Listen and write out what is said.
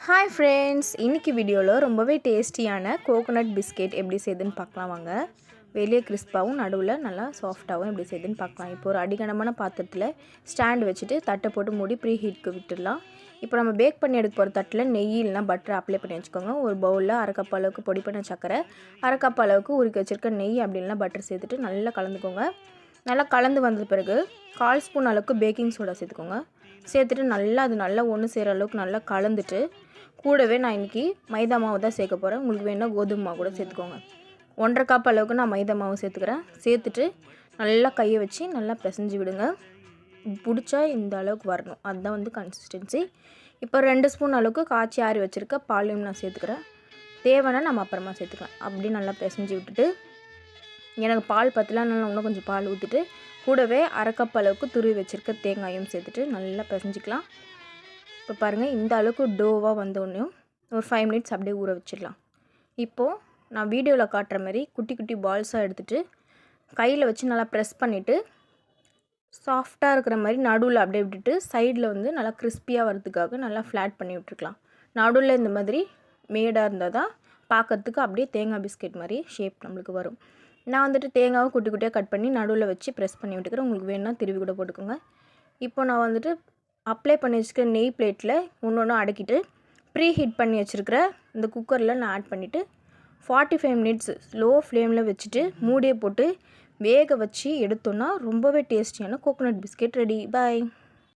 Hi friends, இன்றைக்கி வீடியோவில் ரொம்பவே டேஸ்டியான கோகோனட் பிஸ்கெட் எப்படி செய்யுதுன்னு பார்க்கலாம் வாங்க. வெளியே கிறிஸ்பாகவும் நடுவில் நல்லா சாஃப்டாகவும் எப்படி செய்யுதுன்னு பார்க்கலாம். இப்போ ஒரு அடிகனமான பாத்திரத்தில் ஸ்டாண்ட் வச்சுட்டு தட்டை போட்டு மூடி ப்ரீ ஹீட்க்கு விட்டுடலாம். இப்போ நம்ம பேக் பண்ணி எடுக்க போகிற தட்டில் நெய் இல்லைனா பட்டர் அப்ளை பண்ணி வச்சுக்கோங்க. ஒரு பவுலில் அரை கப் அளவுக்கு பொடி பண்ண சர்க்கரை, அரை கப் அளவுக்கு உருக்கி வச்சுருக்க நெய் அப்படின்னா பட்டர் சேர்த்துட்டு நல்லா கலந்துக்கோங்க. நல்லா கலந்து வந்த பிறகு 1/4 ஸ்பூன் அளவுக்கு பேக்கிங் சோடா சேர்த்துக்கோங்க. சேர்த்துட்டு நல்லா ஒன்று சேர அளவுக்கு நல்லா கலந்துட்டு கூடவே நான் இன்றைக்கி மைதா மாவு தான் சேர்க்க போகிறேன். உங்களுக்கு வேணால் கோதுமை மாவு கூட சேர்த்துக்கோங்க. 1/2 கப் அளவுக்கு நான் மைதா மாவு சேர்த்துக்கிறேன். சேர்த்துட்டு நல்லா கையை வச்சு நல்லா பிசைஞ்சு விடுங்க. பிடிச்சா இந்த அளவுக்கு வரணும், அதுதான் வந்து கன்சிஸ்டன்சி. இப்போ 2 ஸ்பூன் அளவுக்கு காய்ச்சி ஆறி வச்சுருக்க பாலையும் நான் சேர்த்துக்கிறேன். தேவைன்னா நம்ம அப்புறமா சேர்த்துக்கலாம். அப்படி நல்லா பிசைஞ்சு விட்டுட்டு எனக்கு பால் பத்தல, அதனால இன்னும் கொஞ்சம் பால் ஊற்றிட்டு கூடவே அரை கப் அளவுக்கு துருவி வச்சுருக்க தேங்காயும் சேர்த்துட்டு நல்லா பிசைஞ்சிக்கலாம். இப்போ பாருங்கள், இந்த அளவுக்கு டோவாக வந்தோடனையும் ஒரு 5 மினிட்ஸ் அப்படியே ஊற வச்சிடலாம். இப்போது நான் வீடியோவில் காட்டுற மாதிரி குட்டி குட்டி பால்ஸாக எடுத்துகிட்டு கையில் வச்சு நல்லா ப்ரெஸ் பண்ணிவிட்டு சாஃப்டாக இருக்கிற மாதிரி நடுவில் அப்படியே விட்டுட்டு சைடில் வந்து நல்லா கிறிஸ்பியாக வரதுக்காக நல்லா ஃப்ளாட் பண்ணி விட்டுருக்கலாம். நடுவில் இந்த மாதிரி மேடாக இருந்தால் தான் பார்க்கறதுக்கு அப்படியே தேங்காய் பிஸ்கெட் மாதிரி ஷேப் நம்மளுக்கு வரும். நான் வந்துட்டு தேங்காவை குட்டி குட்டியாக கட் பண்ணி நடுவில் வச்சு ப்ரெஸ் பண்ணி விட்டுக்கிறேன். உங்களுக்கு வேணும்னா திருவி கூட போட்டுக்கோங்க. இப்போ நான் வந்துட்டு அப்ளை பண்ணி வச்சுருக்க நெய் பிளேட்டில் ஒன்று அடக்கிட்டு ப்ரீ ஹீட் பண்ணி வச்சுருக்கிற இந்த குக்கரில் நான் ஆட் பண்ணிவிட்டு 45 மினிட்ஸ் லோ ஃப்ளேமில் வச்சுட்டு மூடியை போட்டு வேக வச்சு எடுத்தோன்னா ரொம்பவே டேஸ்டியான கோகோனட் பிஸ்கெட் ரெடி. பாய்.